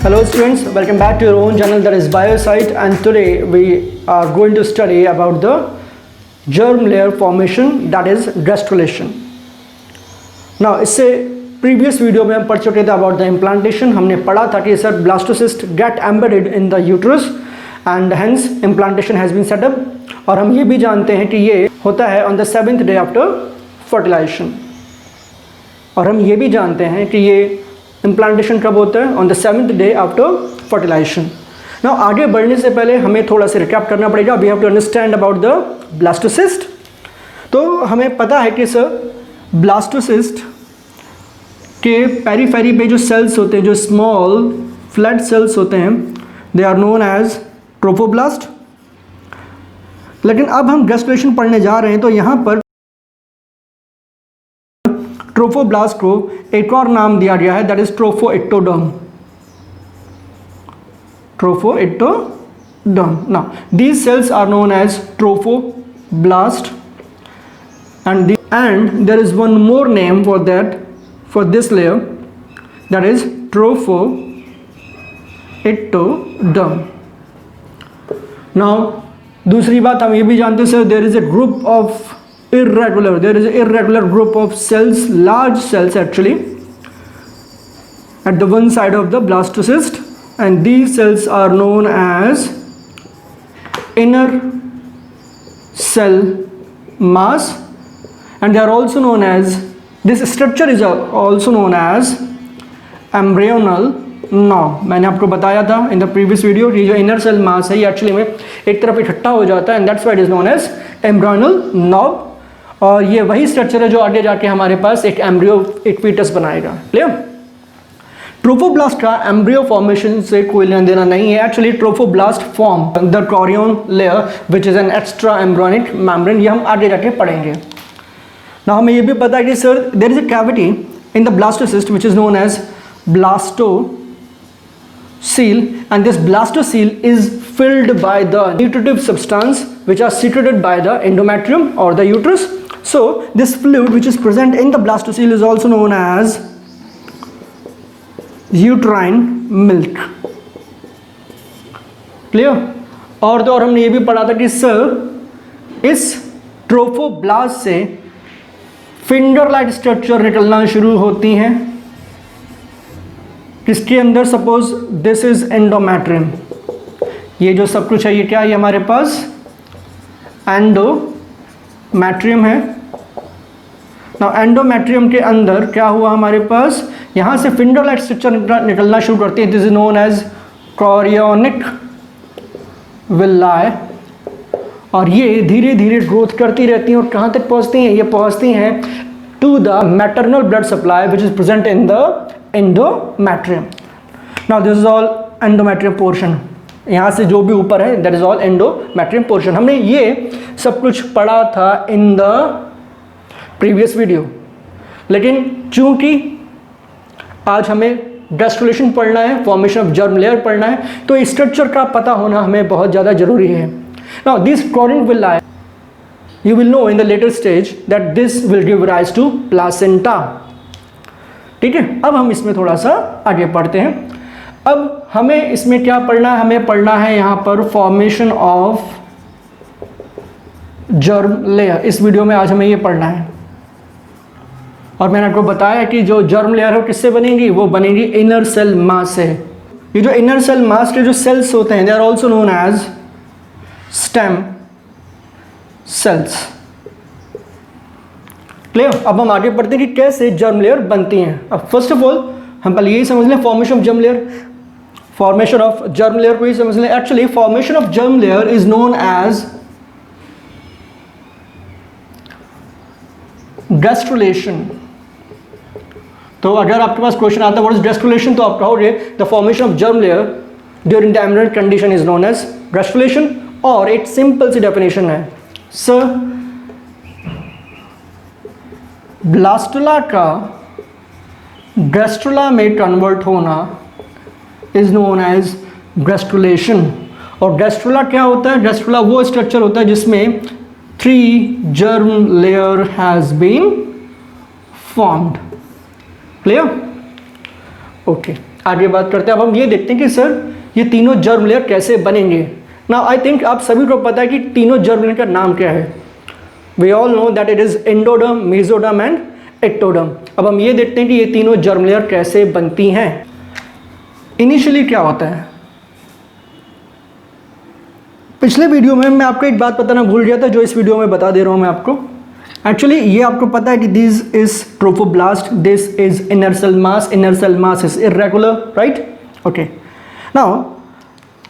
Hello students, welcome back to your own channel, that is Biosite, and today we are going to study about the germ layer formation, that is gastrulation. Now इससे previous video में हम पढ़ चुके थे about the implantation. हमने पढ़ा था कि sir blastocyst get embedded in the uterus and hence implantation has been set up, और हम ये भी जानते हैं कि ये होता है on the 7th day after fertilization, और हम ये भी जानते हैं कि ये इम्प्लांटेशन कब होता है on the 7th day after fertilization. Now आगे बढ़ने से पहले हमें थोड़ा सा रिकैप करना पड़ेगा. We have to understand about the blastocyst. तो हमें पता है कि सर ब्लास्टोसिस्ट के पेरीफेरी पे जो सेल्स होते हैं, जो स्मॉल फ्लैट सेल्स होते हैं, they are known as trophoblast. लेकिन अब हम गैस्ट्रुलेशन पढ़ने जा रहे हैं तो यहाँ पर ट्रोफोब्लास्ट को एक और नाम दिया गया है, that is trophectoderm. Trophectoderm. Now these cells are known as trophoblast and there is one more name for that, for this layer, that is trophectoderm. Now दूसरी बात हम ये भी जानते हैं sir, there is a group irregular group of cells, large cells actually, at the one side of the blastocyst, and these cells are known as inner cell mass, and they are also known as, this structure is also known as embryonal knob. मैंने आपको बताया था in the previous video कि जो inner cell mass है ये actually में एक तरफ इकट्ठा हो जाता है, and that's why it is known as embryonal knob. और ये वही स्ट्रक्चर है जो आगे जाके हमारे पास एक एम्ब्रियो, एक फीटस बनाएगा. क्लियर? ट्रोफोब्लास्ट का एम्ब्रियो फॉर्मेशन से कोई लेना देना नहीं है. Actually trophoblast form the chorion layer which is an extra embryonic membrane. ये हम आगे जाके पढ़ेंगे. ना हमें ये भी पता है कि sir there is a cavity in the blastocyst which is known as blastocoel, and this blastocele is filled by the nutritive substance which are secreted by the endometrium or the uterus. So this fluid which is present in the blastocele is also known as uterine milk. Clear? और तो और हमने ये भी पढ़ा था कि sir इस ट्रोफोब्लास्ट से फिंगर लाइक स्ट्रक्चर निकलना शुरू होती हैं. इसके अंदर सपोज दिस इज एंडोमेट्रियम. ये जो सब कुछ है ये क्या है, ये हमारे पास एंडोमेट्रियम है. ना एंडोमेट्रियम के अंदर क्या हुआ हमारे पास, यहाँ से फिंगर लाइक स्ट्रक्चर निकलना शुरू करती है. This is known as chorionic villi, और ये धीरे धीरे ग्रोथ करती रहती हैं. और कहाँ तक पहुँचती हैं, ये पहुँचती हैं to the maternal blood supply which is present in the endometrium. Now this is all endometrium portion. यहाँ से जो भी ऊपर है that is all endometrium portion. हमने ये सब कुछ पढ़ा था in the previous video. लेकिन चूंकि आज हमें gastrulation पढ़ना है, formation of germ layer पढ़ना है, तो स्ट्रक्चर का पता होना हमें बहुत ज़्यादा ज़रूरी है. Now this corionic villi, you will know in the later stage that this will give rise to placenta. ठीक है, अब हम इसमें थोड़ा सा आगे पढ़ते हैं. अब हमें इसमें क्या पढ़ना है, हमें पढ़ना है यहाँ पर फॉर्मेशन ऑफ जर्म लेयर. इस वीडियो में आज हमें ये पढ़ना है. और मैंने आपको बताया कि जो जर्म लेयर है किससे बनेगी, वो बनेगी इनर सेल मास से. ये जो इनर सेल मास के जो सेल्स होते हैं, they are also known as stem cells. Clear? अब हम आगे पढ़ते हैं कि कैसे जर्म लेयर बनती हैं. अब फर्स्ट ऑफ ऑल हम पहले यही समझ लें formation of germ layer. Formation of germ layer को ही समझ लें. Actually formation of germ layer is known as gastrulation. तो अगर आपके पास क्वेश्चन आता है व्हाट इज गैस्ट्रुलेशन, तो आप कहोगे the formation of germ layer during the embryonic condition is known as gastrulation. और एक सिंपल सी डेफिनेशन है सर, ब्लास्टुला का गैस्ट्रुला में कन्वर्ट होना इज नोन एज गैस्ट्रुलेशन. और गैस्ट्रुला क्या होता है, गैस्ट्रुला वो स्ट्रक्चर होता है जिसमें 3 germ layer has been formed. Clear? Okay. आगे बात करते हैं। अब हम ये देखते हैं कि सर ये तीनों जर्म लेयर कैसे बनेंगे। नाउ आई थिंक आप सभी को पता है कि तीनों जर्म लेयर का नाम क्या है। We all know that it is endoderm, mesoderm and ectoderm. अब हम ये देखते हैं कि ये तीनों जर्म लेयर कैसे बनती हैं। इनिशियली क्या होता है, पिछले वीडियो में मैं आपको एक बात बताना भूल गया था जो इस वीडियो में बता दे रहा हूं मैं आपको। एक्चुअली ये आपको पता है कि this is trophoblast, this is inner cell mass is irregular, right? Okay, now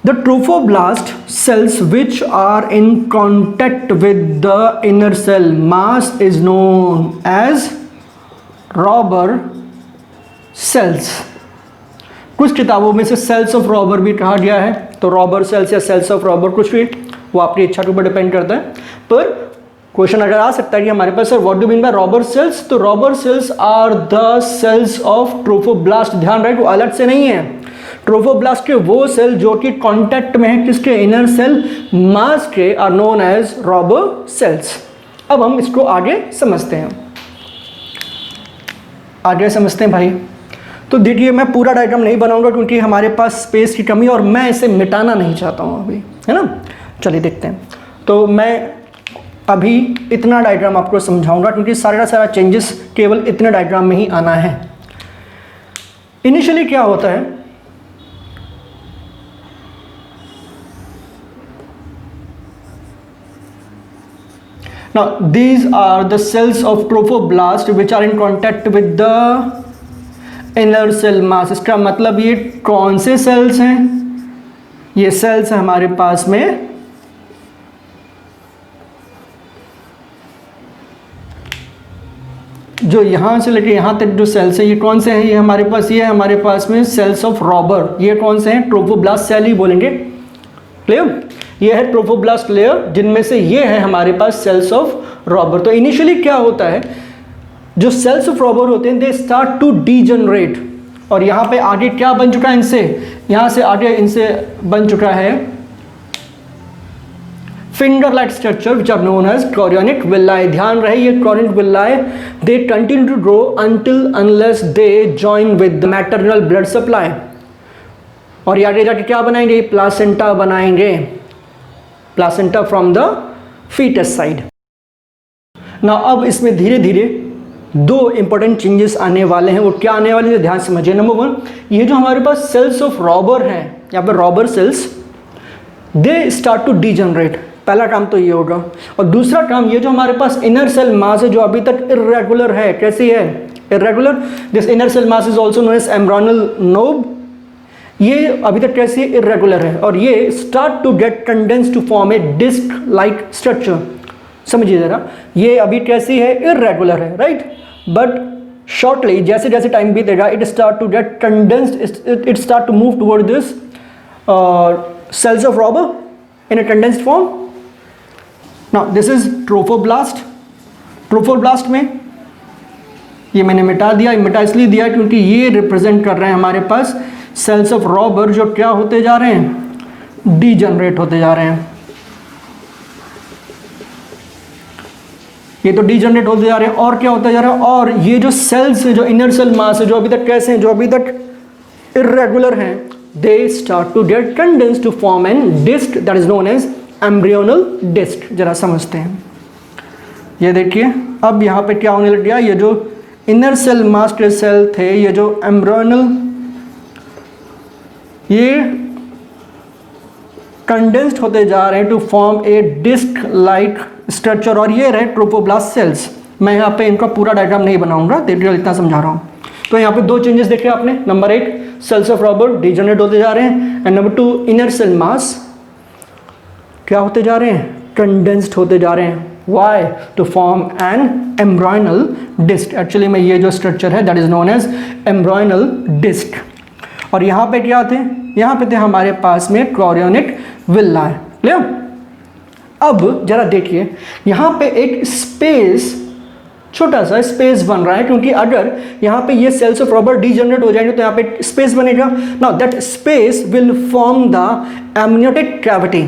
the trophoblast cells which are in contact with the inner cell mass is known as robber cells। कुछ किताबों में से sales of robber भी कहा गया है, तो Rauber sales या सेल्स ऑफ रॉबर कुछ भी, वो आपकी इच्छा के ऊपर डिपेंड करता है। पर क्वेश्चन अगर आ सकता है कि हमारे पास sir what do mean by Rauber cells, तो Rauber cells are the cells of trophoblast. ध्यान रहे, वो अलग से नहीं है। ट्रोफोब्लास्ट के वो सेल जो कि कांटेक्ट में है किसके, इनर सेल मास के, are known as Rauber cells. अब हम इसको आगे समझते हैं, भाई। तो देखिए मैं पूरा डायग्राम नहीं बनाऊंगा क्योंकि हमारे पास स्पेस की कमी और मैं इसे मिटाना नहीं चाहता हूं अभी, है ना। चलिए देखते हैं। तो मैं अभी इतना डायग्राम आपको समझाऊंगा क्योंकि सारा सारा चेंजेस केवल इतने डायग्राम में ही आना है। इनिशियली क्या होता है, now these are the cells of trophoblast which are in contact with the inner cell mass। इसका मतलब ये कौन से सेल्स हैं, ये सेल्स हैं हमारे पास में जो यहां से लेके यहां तक जो सेल्स हैं, ये कौन से हैं, ये हमारे पास, ये हमारे पास में सेल्स ऑफ रॉबर। ये कौन से हैं, ट्रोफोब्लास्ट सेल ही बोलेंगे, क्लियर। ये है ट्रोफोब्लास्ट लेयर, जिनमें से ये है हमारे पास सेल्स ऑफ रॉबर। तो इनिशियली क्या होता है, जो सेल्स ऑफ रॉबर होते हैं दे स्टार्ट टू डीजनरेट। और यहाँ पे आगे क्या बन चुका है इनसे, यहाँ से आगे इनसे बन चुका है finger like structure which are known as chorionic villi. ध्यान रहे ये chorionic villi they continue to grow until unless they join with the maternal blood supply. और आगे जाके क्या बनाएंगे, प्लासेंटा बनाएंगे, placenta from the fetus side. ना अब इसमें धीरे धीरे दो इंपॉर्टेंट चेंजेस आने वाले हैं। वो क्या आने वाले हैं, ध्यान समझिए। नंबर वन, ये जो हमारे पास सेल्स ऑफ रॉबर हैं, यहाँ पर Rauber cells they start to degenerate. पहला काम तो ये होगा। और दूसरा काम, ये जो हमारे पास इनर सेल मास है जो अभी तक इर्रेगुलर है, कैसी है, irregular. This inner cell mass is also known as embryonal knob. ये अभी तक कैसी है, इर्रेगुलर है। और ये start to get condense to form a disc like structure. समझिए जरा, ये अभी कैसी है, इर्रेगुलर है, राइट। बट शॉर्टली जैसे जैसे टाइम बीतेगा it start to get condensed, it start to move toward this cells of rubber in a condensed form. Now this is trophoblast। Trophoblast में ये मैंने मिटा दिया, मिटा इसलिए दिया क्योंकि ये रिप्रेजेंट कर रहे हैं हमारे पास सेल्स ऑफ रॉबर जो क्या होते जा रहे हैं, डीजनरेट होते जा रहे हैं। ये तो डीजनरेट होते जा रहे हैं। और क्या होता जा रहा है, और ये जो सेल्स है, जो इनर सेल मास है, जो अभी तक कैसे हैं, जो अभी तक इर्रेगुलर हैं, they start to get condensed to form an disc that is known as embryonal disc। जरा समझते हैं, ये देखिए अब यहाँ पे क्या होने लग गया, ये जो इनर सेल मास के सेल थे, ये जो एम्ब्रियोनल, ये कंडेंस्ड होते जा रहे हैं to form a disc like structure. और ये रहे ट्रोफोब्लास्ट सेल्स। मैं यहाँ पे इनका पूरा डायग्राम नहीं बनाऊंगा, देखिए इतना समझा रहा हूँ। तो यहाँ पे दो चेंजेस देखे आपने। नंबर एक, सेल्स ऑफ रॉबर डीजनरेट होते जा रहे हैं। And number two, inner cell mass क्या होते जा रहे हैं, कंडेंस्ड होते जा रहे हैं। Why, to form an embryonal disc. Actually में ये जो स्ट्रक्चर है that is known as embryonal disc. और यहाँ पे क्या थे, यहाँ पे थे हमारे पास में कॉरियोनिक विल्लाई। क्लियर। अब जरा देखिए यहाँ पे एक स्पेस, छोटा सा स्पेस बन रहा है, क्योंकि अगर यहाँ पे ये सेल्स ऑफ रॉबर डीजनरेट हो जाएंगे तो यहाँ पे स्पेस बनेगा। Now that space will form the amniotic cavity.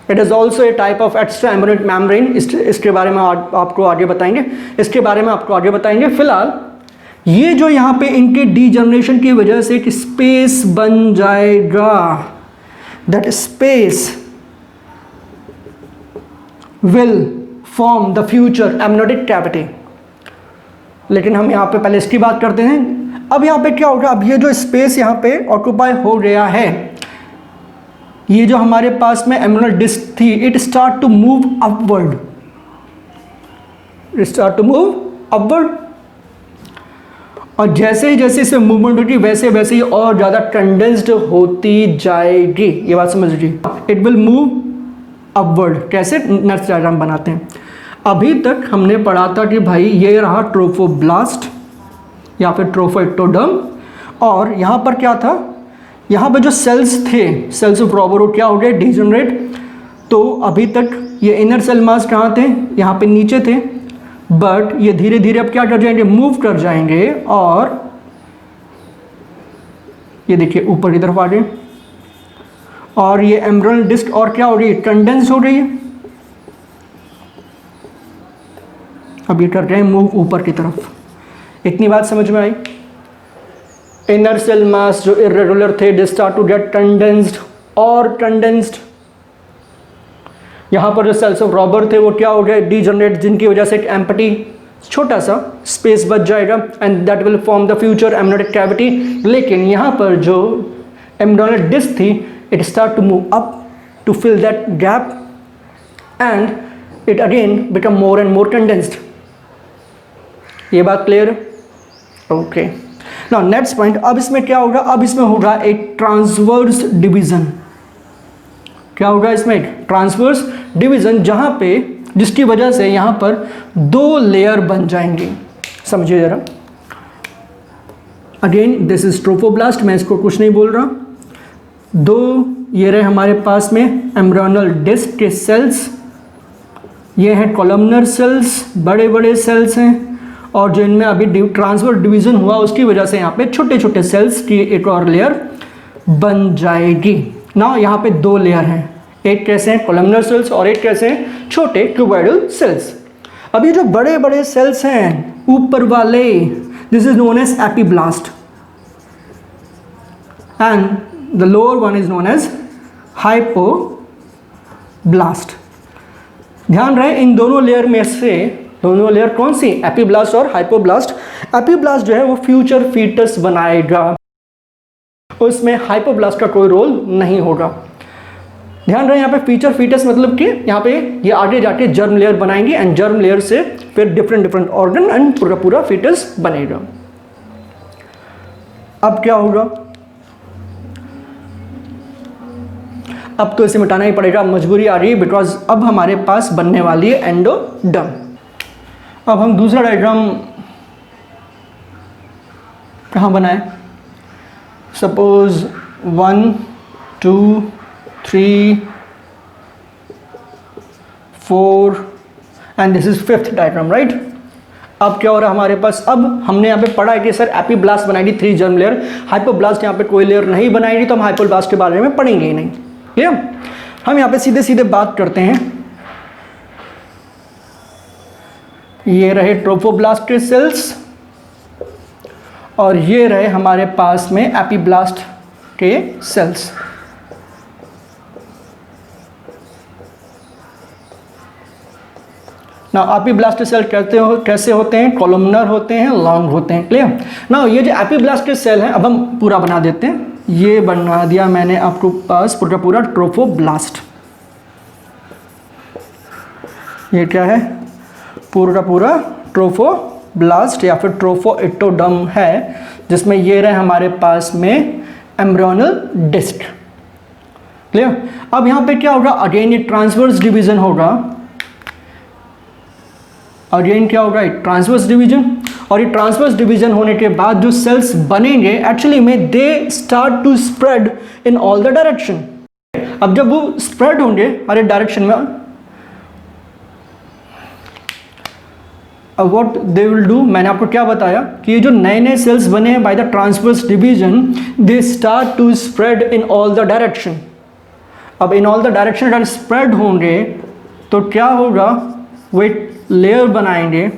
It is also a type of extra embryonic membrane. इसके बारे में आपको आगे बताएंगे, फिलहाल ये जो यहाँ पे इनके डीजनरेशन की वजह से एक स्पेस बन जाएगा, that space will form the future amniotic cavity. लेकिन हम यहाँ पे पहले इसकी बात करते हैं। अब यहाँ पे क्या होगा, अब ये जो स्पेस यहाँ पे ऑक्यूपाई हो गया है, ये जो हमारे पास में एमनियोटिक डिस्क थी, it start to move upward, start to move upward. और जैसे ही जैसे इसमें मूवमेंट होगी वैसे वैसे ही और ज़्यादा कंडेंस्ड होती जाएगी। ये बात समझ लीजिए, इट विल मूव अपवर्ड। कैसे? नेक्स्ट डायग्राम बनाते हैं। अभी तक हमने पढ़ा था कि भाई ये रहा ट्रोफोब्लास्ट या फिर ट्रोफोएक्टोडर्म, और यहाँ पर क्या था, यहाँ पर जो सेल्स थे, सेल्स ऑफ रॉबरो क्या हो गए, डीजनरेट। तो अभी तक ये इनर सेल मास कहाँ थे, यहाँ पे नीचे थे, बट ये धीरे धीरे अब क्या कर जाएंगे, मूव कर जाएंगे और ये देखिए ऊपर की तरफ आ गए, और ये एम्ब्रियोनिक डिस्क और क्या हो रही है, कंडेंस हो रही है। अब ये कर रहे हैं मूव ऊपर की तरफ। इतनी बात समझ में आई? इनर सेल मास जो इरेगुलर थे they start to get condensed और कंडेंस्ड। यहाँ पर जो सेल्स ऑफ रॉबर थे वो क्या हो गए, डीजनरेट, जिनकी वजह से एक एम्प्टी छोटा सा स्पेस बच जाएगा and that will form the future amniotic cavity. लेकिन यहाँ पर जो एम्ब्रियोनिक डिस्क थी, it start to move up to fill that gap and it again become more and more condensed. ये बात क्लियर है? Okay, now next point. अब इसमें क्या होगा, अब इसमें होगा एक ट्रांसवर्स डिवीजन। क्या होगा इसमें, एक ट्रांसवर्स डिवीजन, जहां पे जिसकी वजह से यहां पर दो लेयर बन जाएंगे। समझिए जरा। अगेन दिस इज ट्रोफोब्लास्ट, मैं इसको कुछ नहीं बोल रहा। दो ये रहे हमारे पास में एम्ब्रियोनल डिस्क के सेल्स, ये हैं कॉलमनर सेल्स, बड़े बड़े सेल्स हैं, और जो इनमें अभी ट्रांसवर्स डिवीजन हुआ उसकी वजह से यहाँ पे छोटे छोटे सेल्स की एक और लेयर बन जाएगी। ना यहाँ पे दो लेयर हैं, एक कैसे हैं कॉलमनर सेल्स और एक कैसे हैं छोटे क्यूबॉइडल सेल्स। अब ये जो बड़े बड़े सेल्स हैं ऊपर वाले, this is known as epiblast and the lower one is known as hypoblast. ध्यान रहे इन दोनों लेयर में से, दोनों लेयर कौन सी, एपिब्लास्ट और हाइपोब्लास्ट। एपिब्लास्ट जो है वो फ्यूचर फीटस बनाएगा, उसमें हाइपोब्लास्ट का कोई रोल नहीं होगा। ध्यान रहे यहाँ पे फ्यूचर फीटस मतलब कि यहाँ पे ये आगे जाके जर्म लेयर बनाएंगे एंड जर्म लेयर से फिर डिफरेंट डिफरेंट ऑर्गन एंड पूरा पूरा फीटस बनेगा। अब क्या होगा, अब तो इसे मिटाना ही पड़ेगा, मजबूरी आ रही है, बिकॉज अब हमारे पास बनने वाली है एंडोडर्म। अब हम दूसरा डायग्राम कहाँ बनाए, suppose 1 2 3 4 and this is 5th diagram, right. अब क्या हो रहा है हमारे पास, अब हमने यहाँ पे पढ़ा है कि सर एपिब्लास्ट बनाएगी 3 जर्म लेयर, हाइपोब्लास्ट यहाँ पे कोई लेयर नहीं बनाएगी, तो हम हाइपोब्लास्ट के बारे में पढ़ेंगे ही नहीं। क्लियर? हम यहाँ पे सीधे सीधे बात करते हैं। ये रहे ट्रोफोब्लास्ट के सेल्स और ये रहे हमारे पास में एपिब्लास्ट के सेल्स। ना एपिब्लास्ट सेल कैसे होते हैं, कॉलमनर होते हैं, लॉन्ग होते हैं। क्लियर? ना ये जो एपिब्लास्ट के सेल हैं, अब हम पूरा बना देते हैं। ये बना दिया मैंने आपको पास पूरा पूरा ट्रोफोब्लास्ट। ये क्या है, पूरा पूरा ट्रोफोब्लास्ट या फिर ट्रोफोएक्टोडर्म है, जिसमें ये रहे हमारे पास में एम्ब्रियोनल डिस्क। क्लियर? अब यहाँ पे क्या होगा, अगेन ये ट्रांसवर्स डिवीजन होगा, अगेन क्या होगा, एक ट्रांसवर्स डिवीजन। और ये ट्रांसवर्स डिवीजन होने के बाद जो सेल्स बनेंगे एक्चुअली में they start to spread in all the direction. अब जब वो स्प्रेड होंगे हर एक डायरेक्शन में, अब व्हाट दे विल डू, मैंने आपको क्या बताया कि ये जो नए नए सेल्स बने हैं by the transverse division, they start to spread in all the direction. अब इन ऑल द डायरेक्शन अगर स्प्रेड होंगे तो क्या होगा, वो एक लेयर बनाएंगे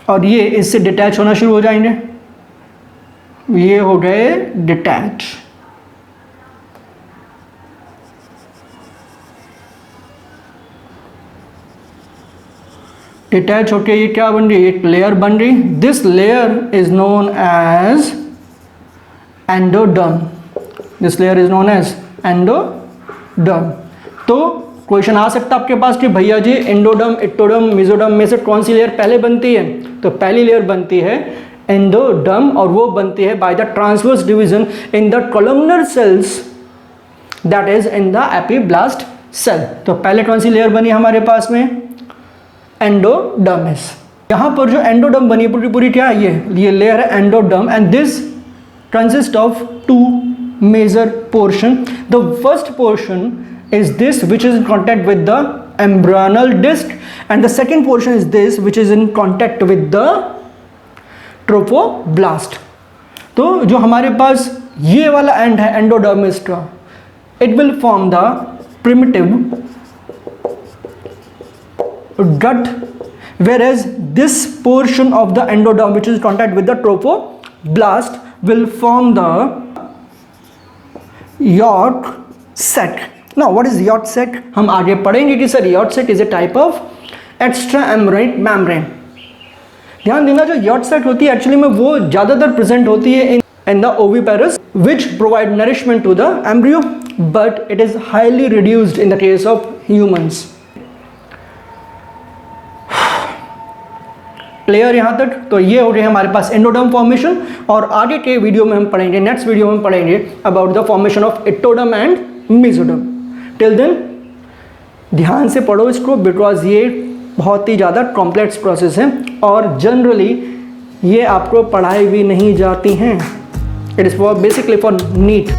और ये इससे डिटैच होना शुरू हो जाएंगे, ये हो गए डिटैच। डिटैच होके ये क्या बन रही है, एक लेयर बन रही। This layer is known as endoderm, this layer is known as endoderm. तो क्वेश्चन आ सकता है आपके पास कि भैया जी एंडोडर्म, एक्टोडर्म, मेसोडर्म में से कौन सी लेयर पहले बनती है? तो पहली लेयर बनती है एंडोडर्म, और वो बनती है by the transverse division in the columnar cells that is in the epiblast cell. तो पहले कौन सी लेयर बनी हमारे पास में? एंडोडर्मिस। यहाँ पर जो एंडोडर्म बनी पूरी पूरी क्या है, ये लेयर है endoderm, and this consist of two major portion. The first portion is this which is in contact with the embryonal disc, and the second portion is this which is in contact with the trophoblast. तो जो हमारे पास ये वाला and है endodermis का, it will form the primitive gut, whereas this portion of the endoderm which is in contact with the trophoblast will form the yolk sac. Now what is yolk sac? हम आगे पढ़ेंगे कि sir yolk sac is a type of extra embryonic membrane। ध्यान देना, जो yolk sac होती है actually में वो ज़्यादातर प्रेजेंट होती है in the oviparous which provide nourishment to the embryo, but it is highly reduced in the case of humans। Clear यहाँ तक? तो ये हो रही है हमारे पास एंडोडर्म फॉर्मेशन, और आगे के वीडियो में हम पढ़ेंगे, नेक्स्ट वीडियो में पढ़ेंगे about the formation of ectoderm and mesoderm. Till then ध्यान से पढ़ो इसको, बिकॉज ये बहुत ही ज़्यादा कॉम्प्लेक्स प्रोसेस है और जनरली ये आपको पढ़ाई भी नहीं जाती हैं। It is for basically for NEET.